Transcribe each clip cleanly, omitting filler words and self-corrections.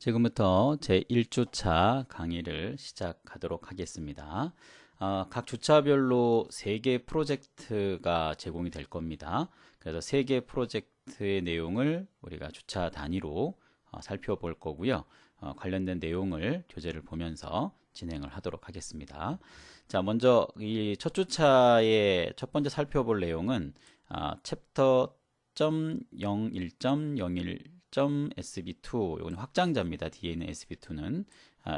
지금부터 제1주차 강의를 시작하도록 하겠습니다. 각 주차별로 3개 프로젝트가 제공이 될 겁니다. 그래서 3개 프로젝트의 내용을 우리가 주차 단위로 살펴볼 거고요. 관련된 내용을 교재를 보면서 진행을 하도록 하겠습니다. 자, 먼저 이 첫 주차의 첫 번째 살펴볼 내용은 챕터 .01.01.sb2 이건 확장자입니다. 뒤에 있는 sb2는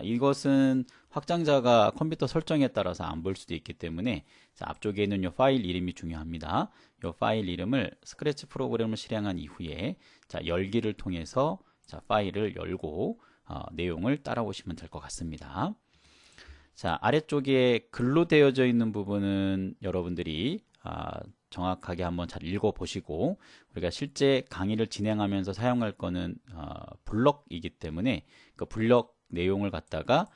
이것은 확장자가 컴퓨터 설정에 따라서 안 볼 수도 있기 때문에 자, 앞쪽에 있는 이 파일 이름이 중요합니다. 이 파일 이름을 스크래치 프로그램을 실행한 이후에 자, 열기를 통해서 자, 파일을 열고 내용을 따라오시면 될 것 같습니다. 자, 아래쪽에 글로 되어져 있는 부분은 여러분들이 정확하게 한번 잘 읽어보시고 우리가 실제 강의를 진행하면서 사용할 거는 블럭이기 때문에 그 블럭 내용을 갖다가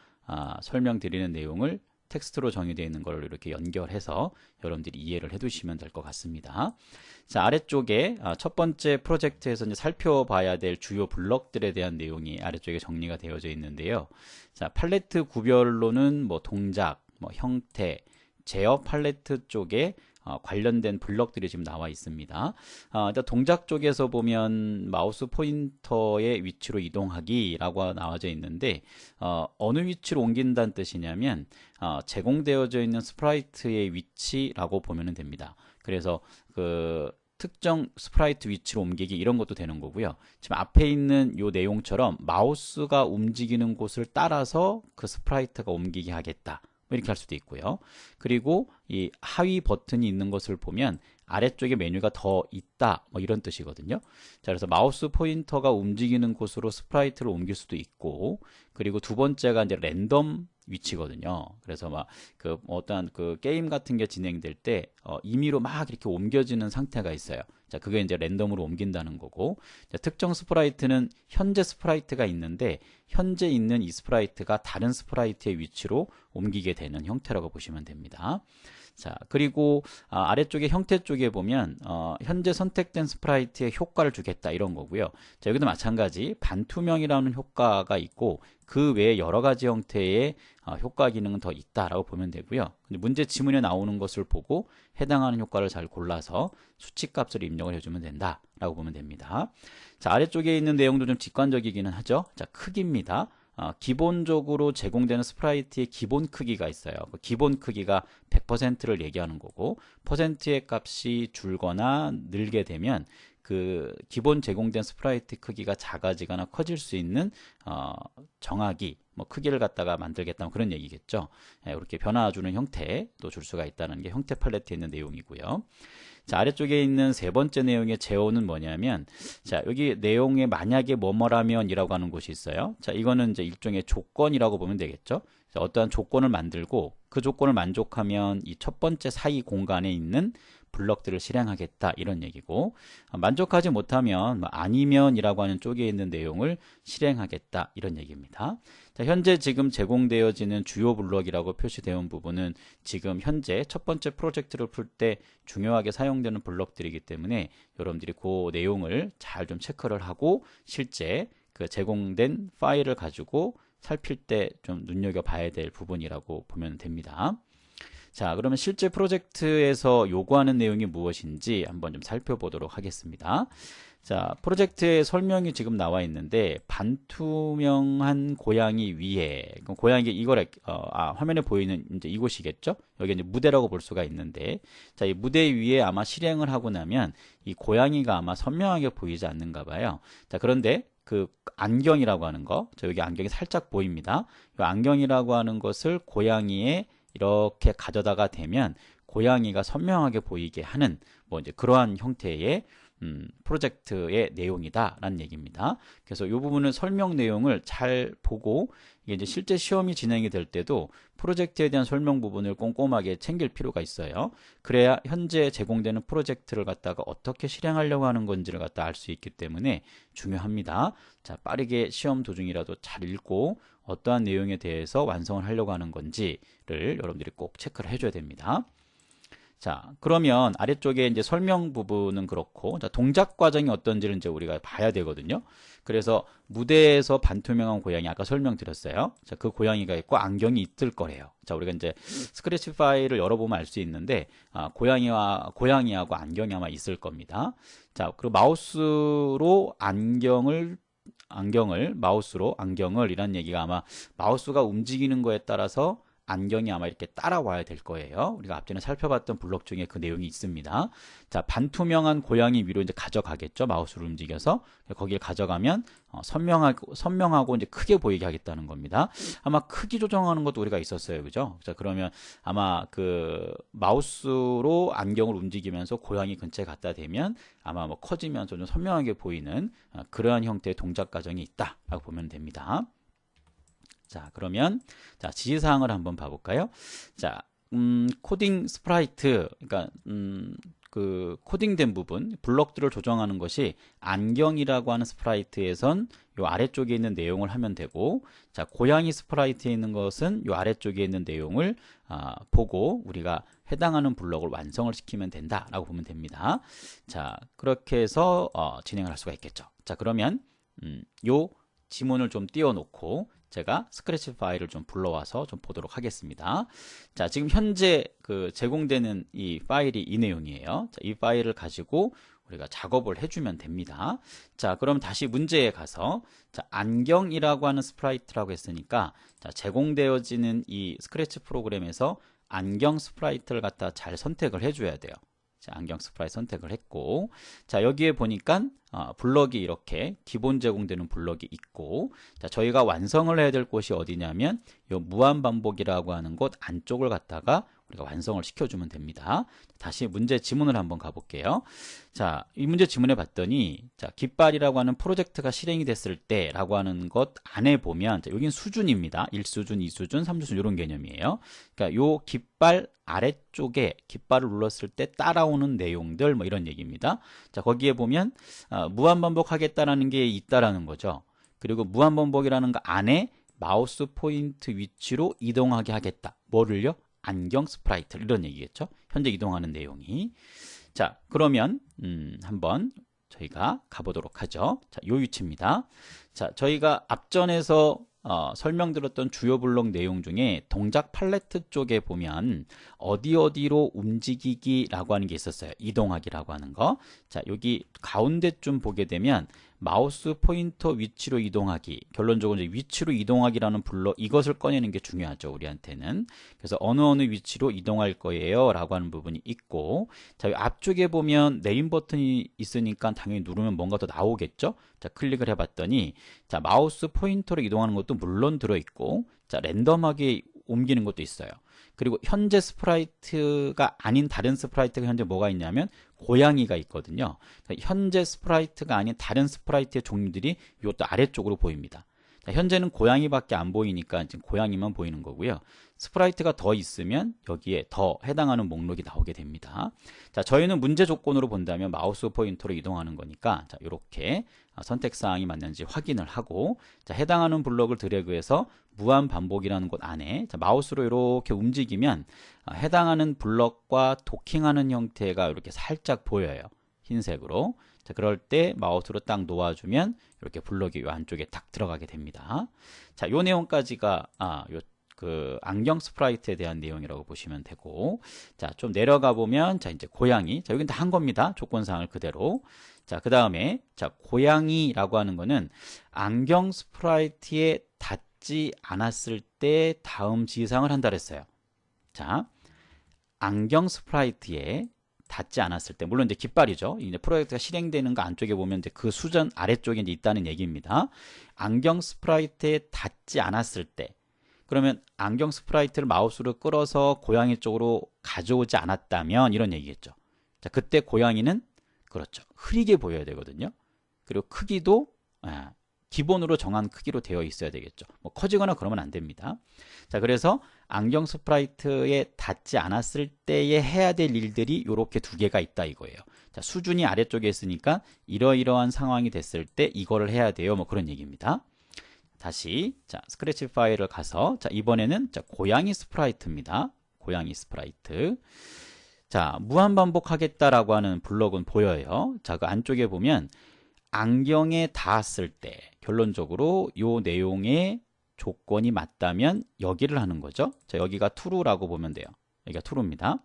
설명드리는 내용을 텍스트로 정의되어 있는 걸 이렇게 연결해서 여러분들이 이해를 해 두시면 될 것 같습니다. 자, 아래쪽에 첫 번째 프로젝트에서 이제 살펴봐야 될 주요 블럭들에 대한 내용이 아래쪽에 정리가 되어져 있는데요. 자, 팔레트 구별로는 뭐 동작, 뭐 형태, 제어 팔레트 쪽에 관련된 블럭들이 지금 나와 있습니다. 일단 동작 쪽에서 보면 마우스 포인터의 위치로 이동하기라고 나와져 있는데 어느 위치로 옮긴다는 뜻이냐면 제공되어져 있는 스프라이트의 위치라고 보면 됩니다. 그래서 그 특정 스프라이트 위치로 옮기기 이런 것도 되는 거고요. 지금 앞에 있는 요 내용처럼 마우스가 움직이는 곳을 따라서 그 스프라이트가 옮기게 하겠다. 이렇게 할 수도 있고요. 그리고 이 하위 버튼이 있는 것을 보면 아래쪽에 메뉴가 더 있다 뭐 이런 뜻이거든요. 자, 그래서 마우스 포인터가 움직이는 곳으로 스프라이트를 옮길 수도 있고, 그리고 두 번째가 이제 랜덤 위치거든요. 그래서 막 그 어떤 그 게임 같은 게 진행될 때 임의로 막 이렇게 옮겨지는 상태가 있어요. 자, 그게 이제 랜덤으로 옮긴다는 거고, 자, 특정 스프라이트는 현재 스프라이트가 있는데 현재 있는 이 스프라이트가 다른 스프라이트의 위치로 옮기게 되는 형태라고 보시면 됩니다. 자, 그리고 아래쪽에 형태 쪽에 보면 현재 선택된 스프라이트에 효과를 주겠다 이런 거고요. 자, 여기도 마찬가지 반투명이라는 효과가 있고 그 외에 여러 가지 형태의 효과 기능은 더 있다라고 보면 되고요. 근데 문제 지문에 나오는 것을 보고 해당하는 효과를 잘 골라서 수치값을 입력을 해주면 된다라고 보면 됩니다. 자, 아래쪽에 있는 내용도 좀 직관적이기는 하죠. 자, 크기입니다. 기본적으로 제공되는 스프라이트의 기본 크기가 있어요. 그 기본 크기가 100%를 얘기하는 거고, 퍼센트의 값이 줄거나 늘게 되면 그 기본 제공된 스프라이트 크기가 작아지거나 커질 수 있는 정하기, 뭐 크기를 갖다가 만들겠다 그런 얘기겠죠. 이렇게 변화주는 형태도 줄 수가 있다는 게 형태 팔레트에 있는 내용이고요. 자, 아래쪽에 있는 세 번째 내용의 제어는 뭐냐면, 자, 여기 내용에 만약에 뭐뭐라면 이라고 하는 곳이 있어요. 자, 이거는 이제 일종의 조건이라고 보면 되겠죠. 자, 어떠한 조건을 만들고 그 조건을 만족하면 이 첫 번째 사이 공간에 있는 블럭들을 실행하겠다 이런 얘기고, 만족하지 못하면 아니면이라고 하는 쪽에 있는 내용을 실행하겠다 이런 얘기입니다. 자, 현재 지금 제공되어지는 주요 블럭이라고 표시되어 온 부분은 지금 현재 첫 번째 프로젝트를 풀 때 중요하게 사용되는 블럭들이기 때문에 여러분들이 그 내용을 잘 좀 체크를 하고 실제 그 제공된 파일을 가지고 살필 때 좀 눈여겨봐야 될 부분이라고 보면 됩니다. 자, 그러면 실제 프로젝트에서 요구하는 내용이 무엇인지 한번 좀 살펴보도록 하겠습니다. 자, 프로젝트의 설명이 지금 나와 있는데 반투명한 고양이 위에, 고양이 이거래, 화면에 보이는 이제 이곳이겠죠? 여기 이제 무대라고 볼 수가 있는데, 자, 이 무대 위에 아마 실행을 하고 나면 이 고양이가 아마 선명하게 보이지 않는가 봐요. 자, 그런데 그 안경이라고 하는 거, 저 여기 안경이 살짝 보입니다. 이 안경이라고 하는 것을 고양이에 이렇게 가져다가 대면 고양이가 선명하게 보이게 하는 뭐 이제 그러한 형태의 프로젝트의 내용이다라는 얘기입니다. 그래서 이 부분은 설명 내용을 잘 보고 이게 이제 실제 시험이 진행이 될 때도 프로젝트에 대한 설명 부분을 꼼꼼하게 챙길 필요가 있어요. 그래야 현재 제공되는 프로젝트를 갖다가 어떻게 실행하려고 하는 건지를 갖다 알 수 있기 때문에 중요합니다. 자, 빠르게 시험 도중이라도 잘 읽고 어떠한 내용에 대해서 완성을 하려고 하는 건지를 여러분들이 꼭 체크를 해줘야 됩니다. 자, 그러면 아래쪽에 이제 설명 부분은 그렇고, 자, 동작 과정이 어떤지를 이제 우리가 봐야 되거든요. 그래서 무대에서 반투명한 고양이 아까 설명드렸어요. 자, 그 고양이가 있고 안경이 있을 거래요. 자, 우리가 이제 스크래치 파일을 열어보면 알 수 있는데, 고양이하고 안경이 아마 있을 겁니다. 자, 그리고 마우스로 안경을 이란 얘기가 아마 마우스가 움직이는 거에 따라서 안경이 아마 이렇게 따라와야 될 거예요. 우리가 앞전에 살펴봤던 블록 중에 그 내용이 있습니다. 자, 반투명한 고양이 위로 이제 가져가겠죠. 마우스를 움직여서 거기를 가져가면 선명하고 이제 크게 보이게 하겠다는 겁니다. 아마 크기 조정하는 것도 우리가 있었어요, 그죠? 자, 그러면 아마 그 마우스로 안경을 움직이면서 고양이 근처에 갖다 대면 아마 뭐 커지면서 좀 선명하게 보이는 그러한 형태의 동작 과정이 있다라고 보면 됩니다. 자, 그러면 자, 지시사항을 한번 봐볼까요? 자, 코딩 스프라이트, 그러니까 그 코딩된 부분, 블럭들을 조정하는 것이 안경이라고 하는 스프라이트에선 요 아래쪽에 있는 내용을 하면 되고, 자, 고양이 스프라이트에 있는 것은 요 아래쪽에 있는 내용을 보고 우리가 해당하는 블럭을 완성을 시키면 된다라고 보면 됩니다. 자, 그렇게 해서 진행을 할 수가 있겠죠. 자, 그러면 요 지문을 좀 띄워놓고 제가 스크래치 파일을 좀 불러와서 좀 보도록 하겠습니다. 자, 지금 현재 그 제공되는 이 파일이 이 내용이에요. 자, 이 파일을 가지고 우리가 작업을 해주면 됩니다. 자, 그럼 다시 문제에 가서 자, 안경이라고 하는 스프라이트라고 했으니까 자, 제공되어지는 이 스크래치 프로그램에서 안경 스프라이트를 갖다 잘 선택을 해줘야 돼요. 자, 안경 스프라이트 선택을 했고, 자, 여기에 보니까 블럭이 이렇게 기본 제공되는 블럭이 있고, 자, 저희가 완성을 해야 될 곳이 어디냐면 요 무한 반복이라고 하는 곳 안쪽을 갖다가 우리가 완성을 시켜주면 됩니다. 다시 문제 지문을 한번 가볼게요. 자, 이 문제 지문에 봤더니 자, 깃발이라고 하는 프로젝트가 실행이 됐을 때 라고 하는 것 안에 보면 자, 여긴 수준입니다. 1수준, 2수준, 3수준 이런 개념이에요. 그러니까 요 깃발 아래쪽에 깃발을 눌렀을 때 따라오는 내용들 뭐 이런 얘기입니다. 자, 거기에 보면 무한반복하겠다라는 게 있다라는 거죠. 그리고 무한반복이라는 거 안에 마우스 포인트 위치로 이동하게 하겠다. 뭐를요? 안경 스프라이트 이런 얘기겠죠. 현재 이동하는 내용이. 자, 그러면 한번 저희가 가보도록 하죠. 자, 요 위치입니다. 자, 저희가 앞전에서 설명드렸던 주요 블록 내용 중에 동작 팔레트 쪽에 보면 어디로 움직이기라고 하는 게 있었어요. 이동하기라고 하는 거. 자, 여기 가운데쯤 보게 되면 마우스 포인터 위치로 이동하기, 결론적으로 이제 위치로 이동하기라는 블록, 이것을 꺼내는 게 중요하죠, 우리한테는. 그래서 어느 위치로 이동할 거예요 라고 하는 부분이 있고, 자, 앞쪽에 보면 네임 버튼이 있으니까 당연히 누르면 뭔가 더 나오겠죠. 자, 클릭을 해봤더니 자, 마우스 포인터로 이동하는 것도 물론 들어있고, 자, 랜덤하게 옮기는 것도 있어요. 그리고 현재 스프라이트가 아닌 다른 스프라이트가 현재 뭐가 있냐면 고양이가 있거든요. 현재 스프라이트가 아닌 다른 스프라이트의 종류들이 이것도 아래쪽으로 보입니다. 자, 현재는 고양이밖에 안 보이니까 지금 고양이만 보이는 거고요. 스프라이트가 더 있으면 여기에 더 해당하는 목록이 나오게 됩니다. 자, 저희는 문제 조건으로 본다면 마우스 포인터로 이동하는 거니까 자, 이렇게 선택사항이 맞는지 확인을 하고 자, 해당하는 블록을 드래그해서 무한 반복이라는 곳 안에 자, 마우스로 이렇게 움직이면 해당하는 블록과 도킹하는 형태가 이렇게 살짝 보여요. 흰색으로. 자, 그럴 때 마우스로 딱 놓아주면 이렇게 블록이 이 안쪽에 딱 들어가게 됩니다. 자, 요 내용까지가 그 안경 스프라이트에 대한 내용이라고 보시면 되고, 자, 좀 내려가 보면 자, 이제 고양이. 자, 여긴 다 한 겁니다. 조건사항을 그대로. 자, 그 다음에 자, 고양이라고 하는 거는 안경 스프라이트에 닿지 않았을 때 다음 지시사항을 한다 그랬어요. 자, 안경 스프라이트에 닿지 않았을 때, 물론 이제 깃발이죠. 이제 프로젝트가 실행되는 거 안쪽에 보면 이제 그 수전 아래쪽에 이제 있다는 얘기입니다. 안경 스프라이트에 닿지 않았을 때, 그러면 안경 스프라이트를 마우스로 끌어서 고양이 쪽으로 가져오지 않았다면 이런 얘기겠죠. 자, 그때 고양이는 그렇죠. 흐리게 보여야 되거든요. 그리고 크기도 기본으로 정한 크기로 되어 있어야 되겠죠. 뭐 커지거나 그러면 안 됩니다. 자, 그래서 안경 스프라이트에 닿지 않았을 때에 해야 될 일들이 이렇게 두 개가 있다 이거예요. 자, 수준이 아래쪽에 있으니까 이러이러한 상황이 됐을 때 이거를 해야 돼요. 뭐 그런 얘기입니다. 다시 자, 스크래치 파일을 가서 자, 이번에는 자, 고양이 스프라이트입니다. 고양이 스프라이트. 자, 무한반복하겠다라고 하는 블럭은 보여요. 자, 그 안쪽에 보면 안경에 닿았을 때 결론적으로 요 내용의 조건이 맞다면 여기를 하는 거죠. 자, 여기가 true라고 보면 돼요. 여기가 true입니다.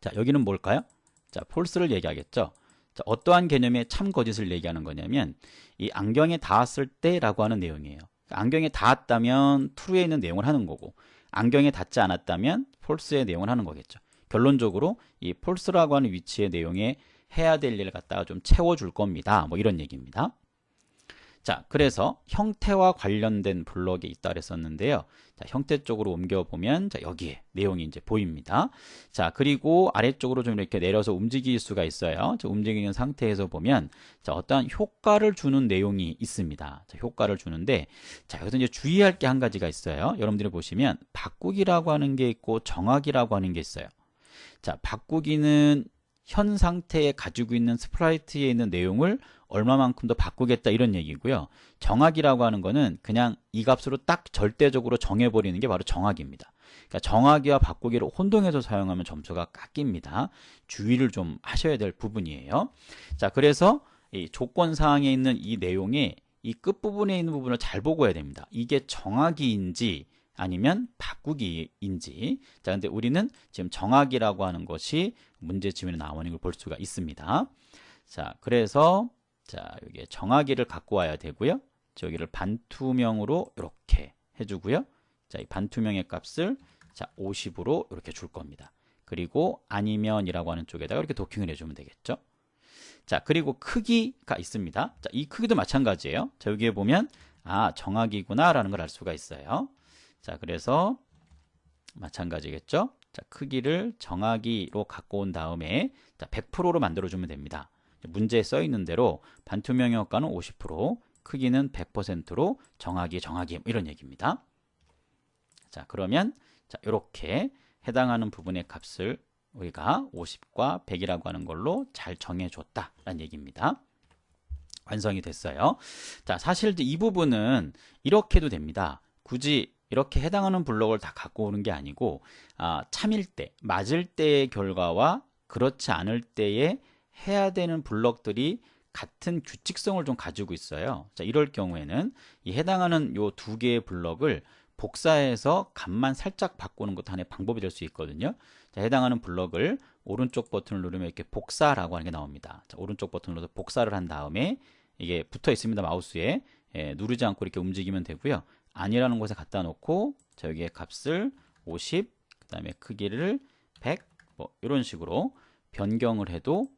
자, 여기는 뭘까요? 자, false를 얘기하겠죠. 자, 어떠한 개념의 참 거짓을 얘기하는 거냐면 이 안경에 닿았을 때라고 하는 내용이에요. 안경에 닿았다면 true에 있는 내용을 하는 거고, 안경에 닿지 않았다면 false의 내용을 하는 거겠죠. 결론적으로 이 false라고 하는 위치의 내용에 해야 될 일을 갖다가 좀 채워줄 겁니다. 뭐 이런 얘기입니다. 자, 그래서 형태와 관련된 블럭이 있다 그랬었는데요. 자, 형태 쪽으로 옮겨보면, 자, 여기에 내용이 이제 보입니다. 자, 그리고 아래쪽으로 좀 이렇게 내려서 움직일 수가 있어요. 자, 움직이는 상태에서 보면, 자, 어떠한 효과를 주는 내용이 있습니다. 자, 효과를 주는데, 자, 여기서 이제 주의할 게 한 가지가 있어요. 여러분들이 보시면, 바꾸기라고 하는 게 있고, 정하기라고 하는 게 있어요. 자, 바꾸기는 현 상태에 가지고 있는 스프라이트에 있는 내용을 얼마만큼 더 바꾸겠다 이런 얘기고요. 정하기라고 하는 거는 그냥 이 값으로 딱 절대적으로 정해버리는 게 바로 정하기입니다. 그러니까 정하기와 바꾸기를 혼동해서 사용하면 점수가 깎입니다. 주의를 좀 하셔야 될 부분이에요. 자, 그래서 이 조건 사항에 있는 이 내용의 이 끝부분에 있는 부분을 잘 보고 해야 됩니다. 이게 정하기인지 아니면 바꾸기인지. 자, 근데 우리는 지금 정하기라고 하는 것이 문제집에 나오는 걸 볼 수가 있습니다. 자, 그래서 자, 여기 정하기를 갖고 와야 되고요. 여기를 반투명으로 이렇게 해주고요. 자, 이 반투명의 값을 자 50으로 이렇게 줄 겁니다. 그리고 아니면이라고 하는 쪽에다가 이렇게 도킹을 해주면 되겠죠. 자, 그리고 크기가 있습니다. 자, 이 크기도 마찬가지예요. 자, 여기에 보면 아, 정하기구나라는 걸 알 수가 있어요. 자, 그래서 마찬가지겠죠. 자, 크기를 정하기로 갖고 온 다음에 자, 100%로 만들어주면 됩니다. 문제에 써 있는 대로 반투명의 효과는 50%, 크기는 100%로 정하기 뭐 이런 얘기입니다. 자, 그러면 자, 이렇게 해당하는 부분의 값을 우리가 50과 100이라고 하는 걸로 잘 정해줬다라는 얘기입니다. 완성이 됐어요. 자, 사실 이 부분은 이렇게 해도 됩니다. 굳이 이렇게 해당하는 블록을 다 갖고 오는 게 아니고 참일 때, 맞을 때의 결과와 그렇지 않을 때에 해야 되는 블록들이 같은 규칙성을 좀 가지고 있어요. 자, 이럴 경우에는 이 해당하는 요 두 개의 블록을 복사해서 값만 살짝 바꾸는 것도 하나의 방법이 될 수 있거든요. 자, 해당하는 블록을 오른쪽 버튼을 누르면 이렇게 복사라고 하는 게 나옵니다. 자, 오른쪽 버튼을 눌러서 복사를 한 다음에 이게 붙어 있습니다. 마우스에 누르지 않고 이렇게 움직이면 되고요. 아니라는 곳에 갖다 놓고 자, 여기에 값을 50, 그 다음에 크기를 100, 뭐 이런 식으로 변경을 해도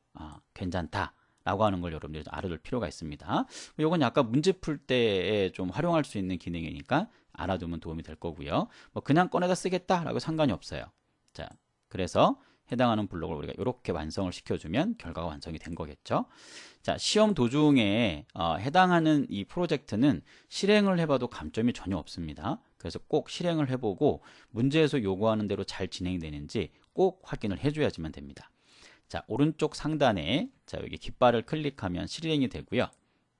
괜찮다라고 하는 걸 여러분들이 알아둘 필요가 있습니다. 이건 약간 문제 풀 때에 좀 활용할 수 있는 기능이니까 알아두면 도움이 될 거고요. 뭐 그냥 꺼내다 쓰겠다라고 상관이 없어요. 자, 그래서 해당하는 블록을 우리가 이렇게 완성을 시켜주면 결과가 완성이 된 거겠죠. 자, 시험 도중에 해당하는 이 프로젝트는 실행을 해봐도 감점이 전혀 없습니다. 그래서 꼭 실행을 해보고 문제에서 요구하는 대로 잘 진행되는지 꼭 확인을 해줘야지만 됩니다. 자, 오른쪽 상단에 자, 여기 깃발을 클릭하면 실행이 되고요.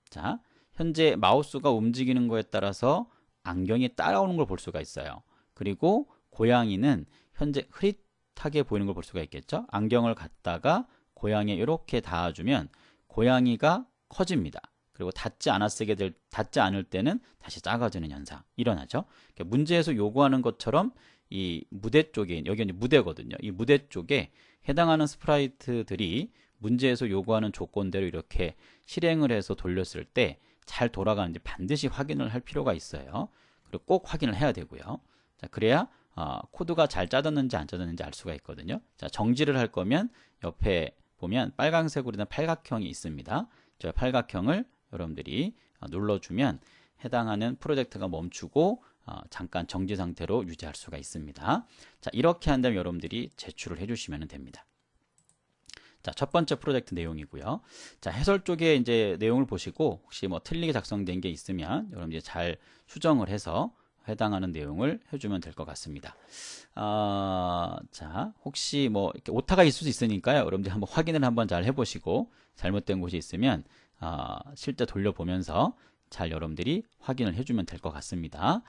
자, 현재 마우스가 움직이는 거에 따라서 안경이 따라오는 걸 볼 수가 있어요. 그리고 고양이는 현재 흐릿하게 보이는 걸 볼 수가 있겠죠. 안경을 갖다가 고양이에 이렇게 닿아주면 고양이가 커집니다. 그리고 닿지 않을 때는 다시 작아지는 현상 일어나죠. 그러니까 문제에서 요구하는 것처럼 이 무대 쪽에, 여기 무대거든요. 이 무대 쪽에 해당하는 스프라이트들이 문제에서 요구하는 조건대로 이렇게 실행을 해서 돌렸을 때 잘 돌아가는지 반드시 확인을 할 필요가 있어요. 그리고 꼭 확인을 해야 되고요. 자, 그래야 코드가 잘 짜졌는지 안 짜졌는지 알 수가 있거든요. 자, 정지를 할 거면 옆에 보면 빨간색으로 된 팔각형이 있습니다. 저 팔각형을 여러분들이 눌러주면 해당하는 프로젝트가 멈추고 잠깐 정지 상태로 유지할 수가 있습니다. 자, 이렇게 한다면 여러분들이 제출을 해주시면 됩니다. 자, 첫 번째 프로젝트 내용이고요. 자, 해설 쪽에 이제 내용을 보시고 혹시 뭐 틀리게 작성된 게 있으면 여러분들이 잘 수정을 해서 해당하는 내용을 해주면 될 것 같습니다. 자, 혹시 뭐 이렇게 오타가 있을 수 있으니까요. 여러분들이 한번 확인을 한번 잘 해보시고 잘못된 곳이 있으면 실제 돌려보면서 잘 여러분들이 확인을 해주면 될 것 같습니다.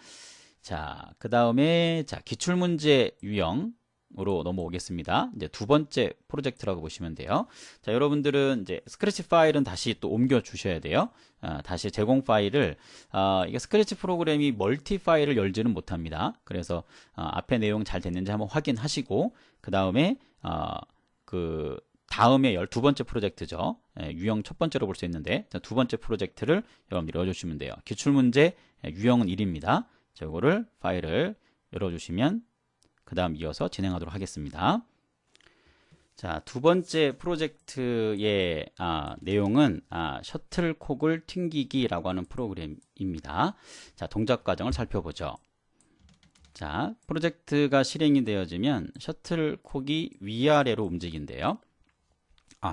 자, 그 다음에 자, 기출문제 유형 내용으로 넘어오겠습니다. 이제 두 번째 프로젝트라고 보시면 돼요. 자, 여러분들은 이제 스크래치 파일은 다시 또 옮겨 주셔야 돼요. 다시 제공 파일을, 이게 스크래치 프로그램이 멀티 파일을 열지는 못합니다. 그래서, 앞에 내용 잘 됐는지 한번 확인하시고, 그 다음에, 다음에 12번째 프로젝트죠. 유형 첫 번째로 볼 수 있는데, 자, 두 번째 프로젝트를 여러분들이 열어주시면 돼요. 기출문제, 유형은 1입니다. 자, 이거를 파일을 열어주시면 그 다음 이어서 진행하도록 하겠습니다. 자, 두 번째 프로젝트의 내용은 셔틀콕을 튕기기라고 하는 프로그램입니다. 자, 동작 과정을 살펴보죠. 자, 프로젝트가 실행이 되어지면 셔틀콕이 위아래로 움직인대요.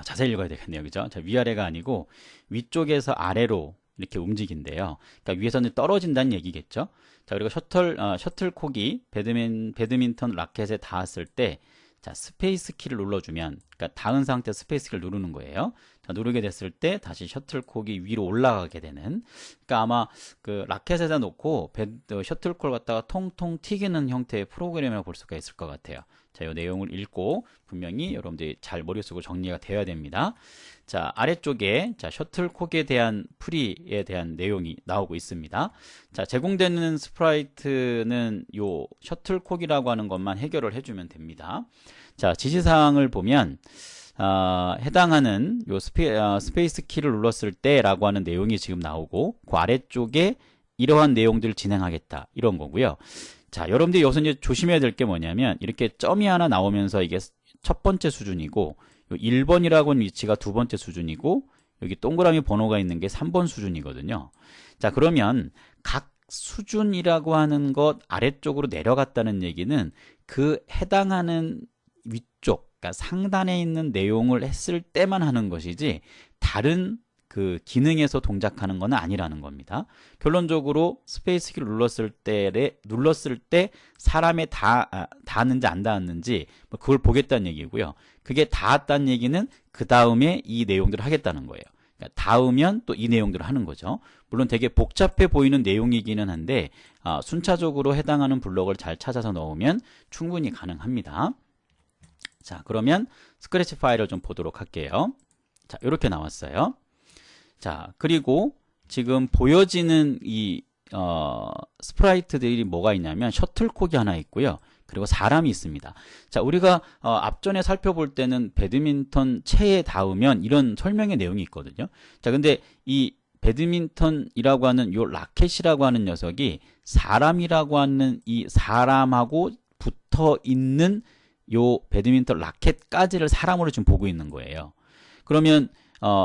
자세히 읽어야 되겠네요. 그죠? 자, 위아래가 아니고 위쪽에서 아래로 이렇게 움직인대요. 그러니까 위에서는 떨어진다는 얘기겠죠. 자, 그리고 셔틀콕이 배드민턴 라켓에 닿았을 때, 자, 스페이스 키를 눌러주면, 그러니까 닿은 상태 스페이스 키를 누르는 거예요. 자, 누르게 됐을 때 다시 셔틀콕이 위로 올라가게 되는. 그러니까 아마 그 라켓에다 놓고 셔틀콕을 갖다가 통통 튀기는 형태의 프로그램이라고 볼 수가 있을 것 같아요. 자, 이 내용을 읽고 분명히 여러분들이 잘 머릿속으로 정리가 되어야 됩니다. 자, 아래쪽에 셔틀콕에 대한 풀이에 대한 내용이 나오고 있습니다. 자, 제공되는 스프라이트는 요 셔틀콕이라고 하는 것만 해결을 해주면 됩니다. 자, 지시사항을 보면 해당하는 요 스페이스 키를 눌렀을 때라고 하는 내용이 지금 나오고, 그 아래쪽에 이러한 내용들을 진행하겠다 이런 거고요. 자, 여러분들이 여기서 이제 조심해야 될 게 뭐냐면, 이렇게 점이 하나 나오면서 이게 첫 번째 수준이고, 요 1번이라고 하는 위치가 두 번째 수준이고, 여기 동그라미 번호가 있는 게 3번 수준이거든요. 자, 그러면 각 수준이라고 하는 것 아래쪽으로 내려갔다는 얘기는 그 해당하는 위쪽, 그러니까 상단에 있는 내용을 했을 때만 하는 것이지, 다른 그 기능에서 동작하는 건 아니라는 겁니다. 결론적으로 스페이스 키를 눌렀을 때 사람에 닿았는지 안 닿았는지 그걸 보겠다는 얘기고요. 그게 닿았다는 얘기는 그 다음에 이 내용들을 하겠다는 거예요. 그러니까 닿으면 또 이 내용들을 하는 거죠. 물론 되게 복잡해 보이는 내용이기는 한데 순차적으로 해당하는 블록을 잘 찾아서 넣으면 충분히 가능합니다. 자, 그러면 스크래치 파일을 좀 보도록 할게요. 자, 이렇게 나왔어요. 자, 그리고 지금 보여지는 이 스프라이트들이 뭐가 있냐면 셔틀콕이 하나 있고요. 그리고 사람이 있습니다. 자, 우리가 앞전에 살펴볼 때는 배드민턴 채에 닿으면 이런 설명의 내용이 있거든요. 자, 근데 이 배드민턴이라고 하는 요 라켓이라고 하는 녀석이 사람이라고 하는 이 사람하고 붙어 있는 요 배드민턴 라켓까지를 사람으로 지금 보고 있는 거예요. 그러면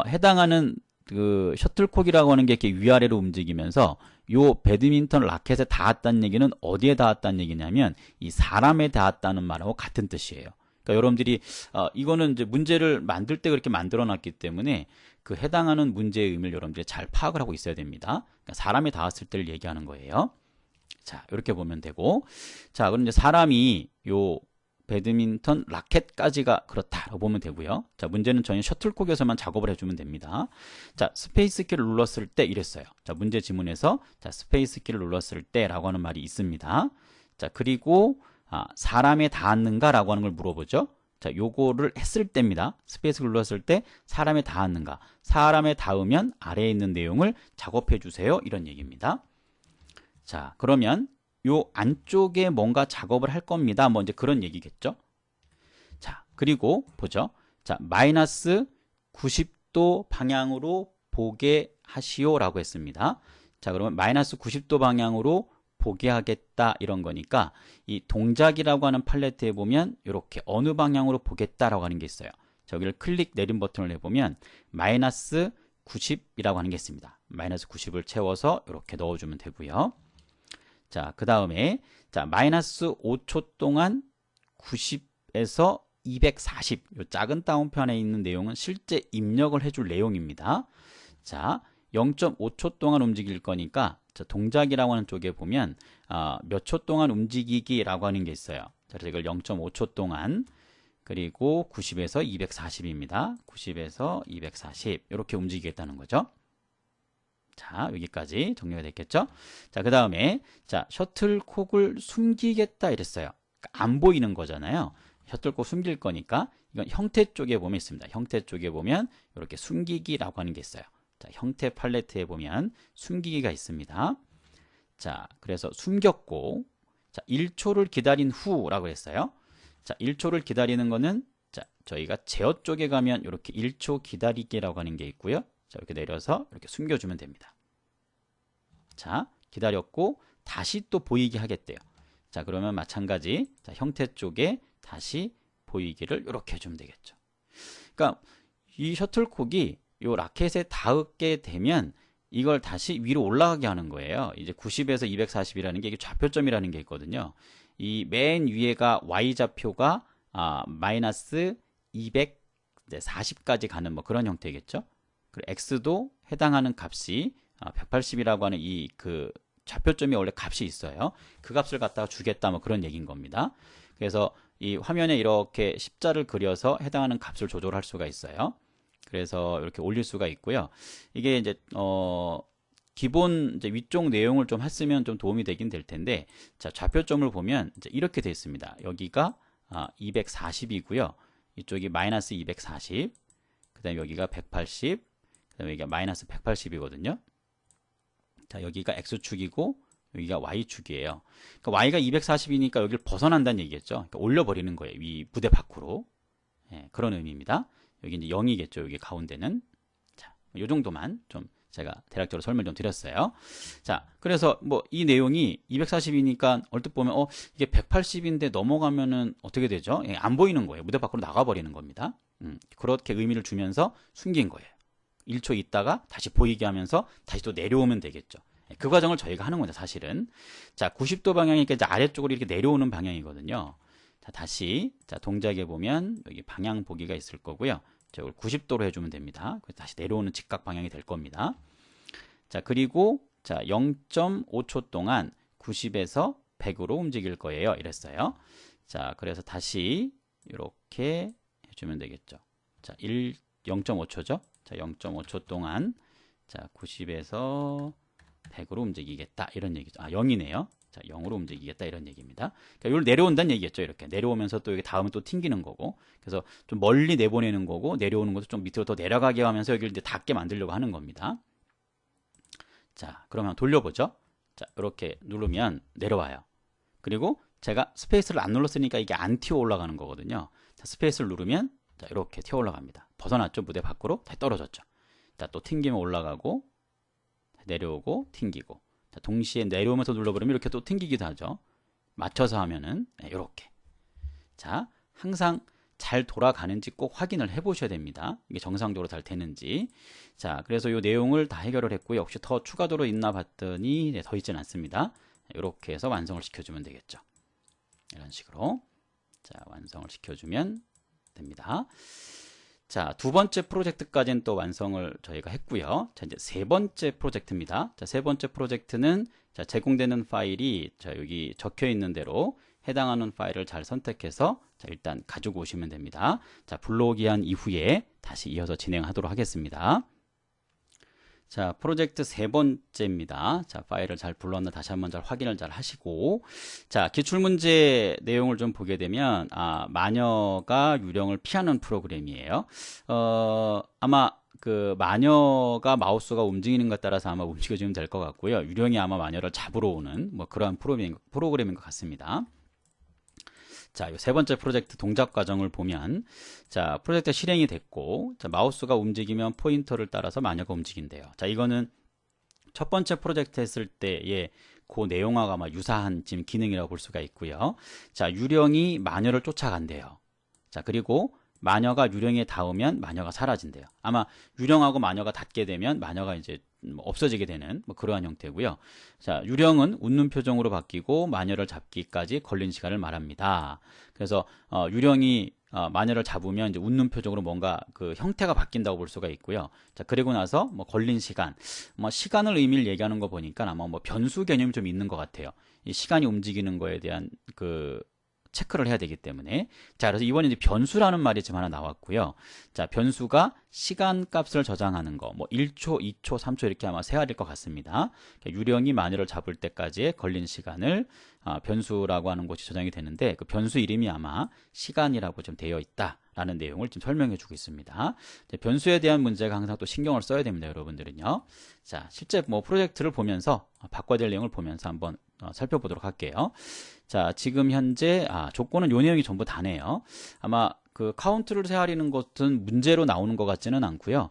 해당하는 그 셔틀콕이라고 하는 게 이렇게 위아래로 움직이면서 요 배드민턴 라켓에 닿았다는 얘기는 어디에 닿았다는 얘기냐면 이 사람에 닿았다는 말하고 같은 뜻이에요. 그러니까 여러분들이 이거는 이제 문제를 만들 때 그렇게 만들어 놨기 때문에 그 해당하는 문제의 의미를 여러분들이 잘 파악을 하고 있어야 됩니다. 그러니까 사람에 닿았을 때를 얘기하는 거예요. 자, 이렇게 보면 되고, 자, 그럼 이제 사람이 요 배드민턴 라켓까지가 그렇다라고 보면 되고요. 자, 문제는 전혀 셔틀콕에서만 작업을 해주면 됩니다. 자, 스페이스 키를 눌렀을 때 이랬어요. 자, 문제 지문에서 자, 스페이스 키를 눌렀을 때라고 하는 말이 있습니다. 자, 그리고 사람에 닿았는가 라고 하는 걸 물어보죠. 자, 요거를 했을 때입니다. 스페이스 눌렀을 때 사람에 닿았는가. 사람에 닿으면 아래에 있는 내용을 작업해 주세요. 이런 얘기입니다. 자, 그러면 요 안쪽에 뭔가 작업을 할 겁니다. 뭐 이제 그런 얘기겠죠. 자, 그리고 보죠. 자, 마이너스 90도 방향으로 보게 하시오라고 했습니다. 자, 그러면 마이너스 90도 방향으로 보게 하겠다 이런 거니까 이 동작이라고 하는 팔레트에 보면 이렇게 어느 방향으로 보겠다라고 하는 게 있어요. 자, 여기를 클릭 내림 버튼을 해보면 마이너스 90이라고 하는 게 있습니다. 마이너스 90을 채워서 이렇게 넣어주면 되고요. 자, 그 다음에 자, 마이너스 5초 동안 90에서 240, 이 작은 따옴편에 있는 내용은 실제 입력을 해줄 내용입니다. 자, 0.5초 동안 움직일 거니까 자, 동작이라고 하는 쪽에 보면 몇 초 동안 움직이기라고 하는 게 있어요. 자, 그래서 이걸 0.5초 동안 그리고 90에서 240입니다. 90에서 240 이렇게 움직이겠다는 거죠. 자, 여기까지 정리가 됐겠죠? 자, 그 다음에 자, 셔틀콕을 숨기겠다 이랬어요. 안 보이는 거잖아요. 셔틀콕 숨길 거니까 이건 형태 쪽에 보면 있습니다. 형태 쪽에 보면 이렇게 숨기기라고 하는 게 있어요. 자, 형태 팔레트에 보면 숨기기가 있습니다. 자, 그래서 숨겼고, 자, 1초를 기다린 후라고 했어요. 자, 1초를 기다리는 거는, 자, 저희가 제어 쪽에 가면 이렇게 1초 기다리기라고 하는 게 있고요. 자, 이렇게 내려서 이렇게 숨겨주면 됩니다. 자, 기다렸고, 다시 또 보이게 하겠대요. 자, 그러면 마찬가지, 자, 형태 쪽에 다시 보이기를 이렇게 해주면 되겠죠. 그러니까 이 셔틀콕이 요 라켓에 닿게 되면 이걸 다시 위로 올라가게 하는 거예요. 이제 90에서 240이라는 게 이게 좌표점이라는 게 있거든요. 이 맨 위에가 y좌표가 마이너스 240까지 가는 뭐 그런 형태겠죠. 그리고 x도 해당하는 값이 180이라고 하는 이 그 좌표점이 원래 값이 있어요. 그 값을 갖다가 주겠다 뭐 그런 얘기인 겁니다. 그래서 이 화면에 이렇게 십자를 그려서 해당하는 값을 조절할 수가 있어요. 그래서 이렇게 올릴 수가 있고요. 이게 이제 기본 이제 위쪽 내용을 좀 했으면 좀 도움이 되긴 될 텐데, 자, 좌표점을 보면 이제 이렇게 되어 있습니다. 여기가 240이고요. 이쪽이 마이너스 240, 그다음에 여기가 180, 그다음에 여기가 마이너스 180이거든요. 자, 여기가 x축이고 여기가 y축이에요. 그러니까 y가 240이니까 여기를 벗어난다는 얘기겠죠. 그러니까 올려버리는 거예요. 이 부대 밖으로. 예, 그런 의미입니다. 여기 이제 0이겠죠. 여기 가운데는. 자, 요 정도만 좀 제가 대략적으로 설명 좀 드렸어요. 자, 그래서 뭐 이 내용이 240이니까 얼핏 보면 이게 180인데 넘어가면은 어떻게 되죠? 예, 안 보이는 거예요. 무대 밖으로 나가버리는 겁니다. 그렇게 의미를 주면서 숨긴 거예요. 1초 있다가 다시 보이게 하면서 다시 또 내려오면 되겠죠. 그 과정을 저희가 하는 거죠, 사실은. 자, 90도 방향이니까 이제 아래쪽으로 이렇게 내려오는 방향이거든요. 자, 다시, 자, 동작에 보면 여기 방향 보기가 있을 거고요. 자, 이걸 90도로 해주면 됩니다. 그래서 다시 내려오는 직각 방향이 될 겁니다. 자, 그리고, 자, 0.5초 동안 90에서 100으로 움직일 거예요. 이랬어요. 자, 그래서 다시 이렇게 해주면 되겠죠. 자, 0.5초죠. 자, 0.5초 동안, 자, 90에서 100으로 움직이겠다 이런 얘기죠. 0이네요. 자, 0으로 움직이겠다 이런 얘기입니다. 그러니까 이걸 내려온다는 얘기겠죠. 이렇게 내려오면서 또 여기 다음은 또 튕기는 거고, 그래서 좀 멀리 내보내는 거고, 내려오는 것도 좀 밑으로 더 내려가게 하면서 여기를 이제 닿게 만들려고 하는 겁니다. 자, 그러면 돌려보죠. 자, 이렇게 누르면 내려와요. 그리고 제가 스페이스를 안 눌렀으니까 이게 안 튀어 올라가는 거거든요. 자, 스페이스를 누르면 자, 이렇게 튀어 올라갑니다. 벗어났죠. 무대 밖으로 다시 떨어졌죠. 자, 또 튕기면 올라가고 내려오고 튕기고, 자, 동시에 내려오면서 눌러버리면 이렇게 또 튕기기도 하죠. 맞춰서 하면은 이렇게. 자, 항상 잘 돌아가는지 꼭 확인을 해 보셔야 됩니다. 이게 정상적으로 잘 되는지. 자, 그래서 이 내용을 다 해결을 했고요. 혹시 더 추가적으로 있나 봤더니 더 있지는 않습니다. 이렇게 해서 완성을 시켜주면 되겠죠. 이런 식으로. 자, 완성을 시켜주면 됩니다. 자, 두 번째 프로젝트까지는 또 완성을 저희가 했고요. 자, 이제 세 번째 프로젝트입니다. 자, 세 번째 프로젝트는 자, 제공되는 파일이 자, 여기 적혀 있는 대로 해당하는 파일을 잘 선택해서 자, 일단 가지고 오시면 됩니다. 자, 불러오기 한 이후에 다시 이어서 진행하도록 하겠습니다. 자, 프로젝트 세 번째입니다. 자, 파일을 잘 불러왔나 다시 한번 잘 확인을 잘 하시고, 자, 기출문제 내용을 좀 보게 되면, 마녀가 유령을 피하는 프로그램이에요. 아마 그 마녀가 마우스가 움직이는 것 따라서 아마 움직여지면 될 것 같고요. 유령이 아마 마녀를 잡으러 오는 뭐 그러한 프로그램인 것 같습니다. 자, 이 세 번째 프로젝트 동작 과정을 보면, 자, 프로젝트 실행이 됐고, 자, 마우스가 움직이면 포인터를 따라서 마녀가 움직인대요. 자, 이거는 첫 번째 프로젝트 했을 때의 그 내용하고 아마 유사한 지금 기능이라고 볼 수가 있고요. 자, 유령이 마녀를 쫓아간대요. 자, 그리고 마녀가 유령에 닿으면 마녀가 사라진대요. 아마 유령하고 마녀가 닿게 되면 마녀가 이제 없어지게 되는 뭐 그러한 형태고요. 자, 유령은 웃는 표정으로 바뀌고 마녀를 잡기까지 걸린 시간을 말합니다. 그래서 유령이 마녀를 잡으면 이제 웃는 표정으로 뭔가 그 형태가 바뀐다고 볼 수가 있고요. 자, 그리고 나서 뭐 걸린 시간, 뭐 시간을 의미를 얘기하는 거 보니까 아마 뭐 변수 개념이 좀 있는 것 같아요. 이 시간이 움직이는 거에 대한 그 체크를 해야 되기 때문에. 자, 그래서 이번에 이제 변수라는 말이 지금 하나 나왔고요. 자, 변수가 시간 값을 저장하는 거, 뭐 1초, 2초, 3초 이렇게 아마 세알일 것 같습니다. 유령이 마녀를 잡을 때까지의 걸린 시간을 변수라고 하는 곳이 저장이 되는데, 그 변수 이름이 아마 시간이라고 좀 되어 있다라는 내용을 지금 설명해 주고 있습니다. 변수에 대한 문제가 항상 또 신경을 써야 됩니다, 여러분들은요. 자, 실제 뭐 프로젝트를 보면서 바꿔야 될 내용을 보면서 한번 살펴보도록 할게요. 자, 지금 현재 조건은 요 내용이 전부 다네요. 아마 그 카운트를 세하리는 것은 문제로 나오는 것 같지는 않고요.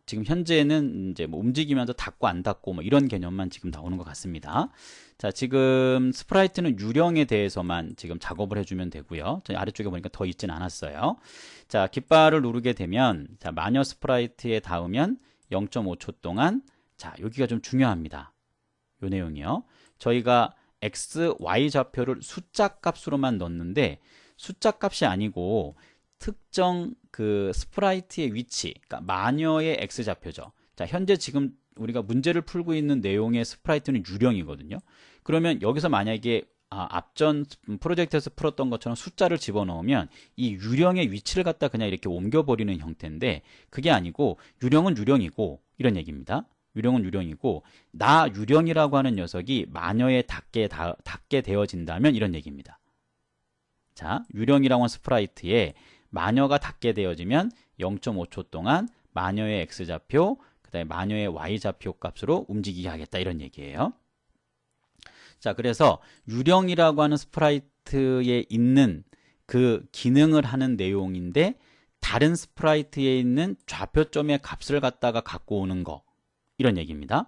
지금 현재는 이제 뭐 움직이면서 닫고 안 닫고 뭐 이런 개념만 지금 나오는 것 같습니다. 자, 지금 스프라이트는 유령에 대해서만 지금 작업을 해주면 되고요. 저 아래쪽에 보니까 더 있진 않았어요. 자, 깃발을 누르게 되면 자, 마녀 스프라이트에 닿으면 0.5초 동안 자, 여기가 좀 중요합니다. 요 내용이요. 저희가 x, y 좌표를 숫자 값으로만 넣는데 숫자 값이 아니고 특정 그 스프라이트의 위치, 그러니까 마녀의 x 좌표죠. 자, 현재 지금 우리가 문제를 풀고 있는 내용의 스프라이트는 유령이거든요. 그러면 여기서 만약에 앞전 프로젝트에서 풀었던 것처럼 숫자를 집어넣으면 이 유령의 위치를 갖다 그냥 이렇게 옮겨버리는 형태인데 그게 아니고 유령은 유령이고 이런 얘기입니다. 유령은 유령이고 나 유령이라고 하는 녀석이 마녀에 닿게 되어진다면 이런 얘기입니다. 자, 유령이라고 하는 스프라이트에 마녀가 닿게 되어지면 0.5초 동안 마녀의 x좌표, 그 다음에 마녀의 y좌표 값으로 움직이게 하겠다 이런 얘기예요. 자, 그래서 유령이라고 하는 스프라이트에 있는 그 기능을 하는 내용인데 다른 스프라이트에 있는 좌표점의 값을 갖다가 갖고 오는 거 이런 얘기입니다.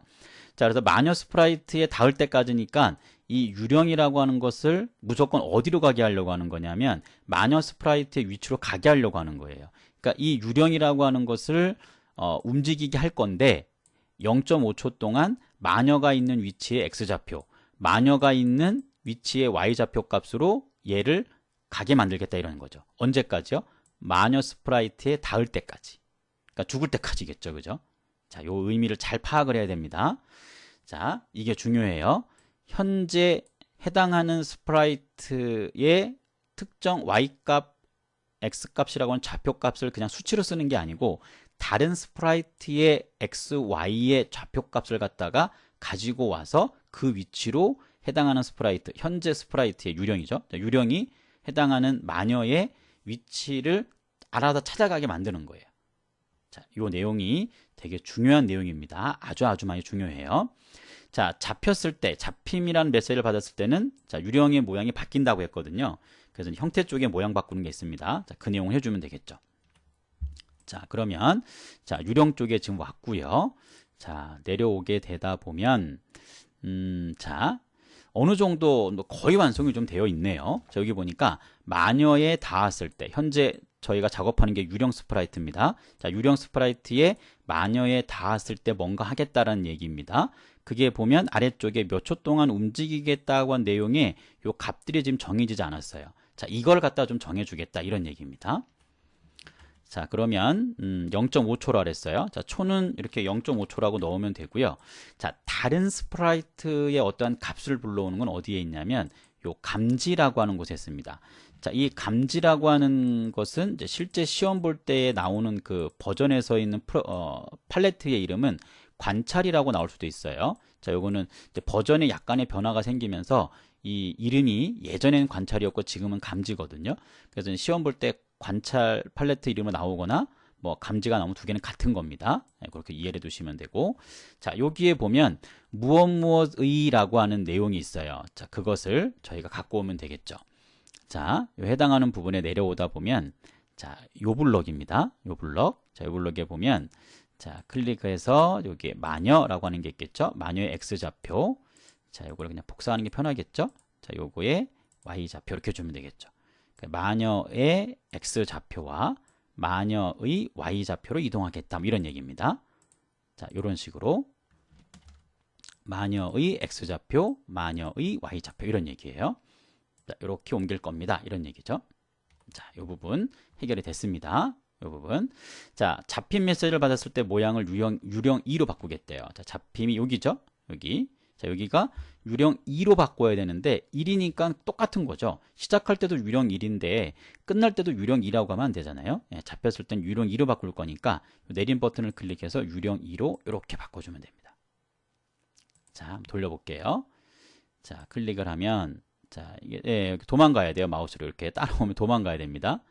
자, 그래서 마녀 스프라이트에 닿을 때까지니까 이 유령이라고 하는 것을 무조건 어디로 가게 하려고 하는 거냐면 마녀 스프라이트의 위치로 가게 하려고 하는 거예요. 그러니까 이 유령이라고 하는 것을 움직이게 할 건데 0.5초 동안 마녀가 있는 위치의 x좌표, 마녀가 있는 위치의 y좌표 값으로 얘를 가게 만들겠다 이러는 거죠. 언제까지요? 마녀 스프라이트에 닿을 때까지. 그러니까 죽을 때까지겠죠. 그죠? 자, 요 의미를 잘 파악을 해야 됩니다. 자, 이게 중요해요. 현재 해당하는 스프라이트의 특정 y값, x값이라고 하는 좌표값을 그냥 수치로 쓰는 게 아니고 다른 스프라이트의 x, y의 좌표값을 갖다가 가지고 와서 그 위치로 해당하는 스프라이트, 현재 스프라이트의 유령이죠. 유령이 해당하는 마녀의 위치를 알아서 찾아가게 만드는 거예요. 자, 이 내용이 되게 중요한 내용입니다. 아주 많이 중요해요. 자, 잡혔을 때, 잡힘이라는 메시지를 받았을 때는 자, 유령의 모양이 바뀐다고 했거든요. 그래서 형태 쪽에 모양 바꾸는 게 있습니다. 자, 그 내용을 해주면 되겠죠. 자, 그러면 자, 유령 쪽에 지금 왔고요. 자, 내려오게 되다 보면 자, 어느 정도 거의 완성이 좀 되어 있네요. 자, 여기 보니까 마녀에 닿았을 때 현재 저희가 작업하는 게 유령 스프라이트입니다. 자, 유령 스프라이트에 마녀에 닿았을 때 뭔가 하겠다라는 얘기입니다. 그게 보면 아래쪽에 몇 초 동안 움직이겠다고 한 내용에 요 값들이 지금 정해지지 않았어요. 자, 이걸 갖다 좀 정해주겠다 이런 얘기입니다. 자, 그러면 0.5초라 그랬어요. 자, 초는 이렇게 0.5초라고 넣으면 되고요. 자, 다른 스프라이트의 어떠한 값을 불러오는 건 어디에 있냐면 요 감지라고 하는 곳에 있습니다. 자, 이 감지라고 하는 것은 이제 실제 시험 볼 때 나오는 그 버전에서 있는 팔레트의 이름은 관찰이라고 나올 수도 있어요. 자, 요거는 이제 버전에 약간의 변화가 생기면서 이 이름이 예전에는 관찰이었고 지금은 감지거든요. 그래서 시험 볼 때 관찰 팔레트 이름으로 나오거나 뭐 감지가 나오면 두 개는 같은 겁니다. 네, 그렇게 이해를 해두시면 되고, 자, 여기에 보면 무엇무엇의라고 하는 내용이 있어요. 자, 그것을 저희가 갖고 오면 되겠죠. 자, 해당하는 부분에 내려오다 보면 자, 요 블럭입니다. 요 블럭. 자, 요 블럭에 보면 자, 클릭해서 여기 마녀라고 하는 게 있겠죠. 마녀의 x좌표. 자, 요걸 그냥 복사하는 게 편하겠죠. 자, 요거에 y좌표 이렇게 주면 되겠죠. 마녀의 x좌표와 마녀의 y좌표로 이동하겠다 이런 얘기입니다. 자, 이런 식으로 마녀의 x좌표, 마녀의 y좌표 이런 얘기예요. 자, 이렇게 옮길 겁니다. 이런 얘기죠. 자, 이 부분 해결이 됐습니다. 이 부분. 자, 잡힘 메시지를 받았을 때 모양을 유령 2로 바꾸겠대요. 자, 잡힘이 여기죠. 여기. 자, 여기가 유령 2로 바꿔야 되는데 1이니까 똑같은 거죠. 시작할 때도 유령 1인데 끝날 때도 유령 2라고 하면 안 되잖아요. 예, 잡혔을 땐 유령 2로 바꿀 거니까 내림 버튼을 클릭해서 유령 2로 이렇게 바꿔주면 됩니다. 자, 한번 돌려볼게요. 자, 클릭을 하면 자, 이게 도망가야 돼요. 마우스로 이렇게 따라오면 도망가야 됩니다.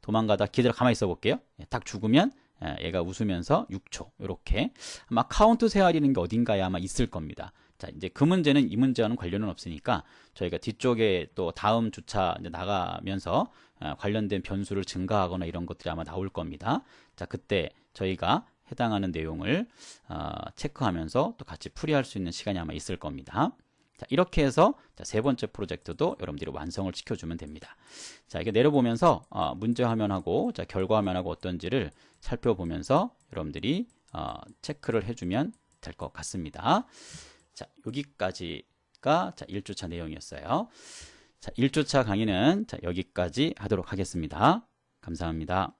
도망가다 기다려 가만히 있어 볼게요. 딱 죽으면 얘가 웃으면서 6초 이렇게 아마 카운트 세알이라는 게 어딘가에 아마 있을 겁니다. 자, 이제 그 문제는 이 문제와는 관련은 없으니까 저희가 뒤쪽에 또 다음 주차 이제 나가면서 관련된 변수를 증가하거나 이런 것들이 아마 나올 겁니다. 자, 그때 저희가 해당하는 내용을 체크하면서 또 같이 풀이할 수 있는 시간이 아마 있을 겁니다. 자, 이렇게 해서 세 번째 프로젝트도 여러분들이 완성을 시켜주면 됩니다. 자, 이게 내려보면서 문제 화면하고 결과 화면하고 어떤지를 살펴보면서 여러분들이 체크를 해주면 될 것 같습니다. 자, 여기까지가 1주차 내용이었어요. 자, 1주차 강의는 여기까지 하도록 하겠습니다. 감사합니다.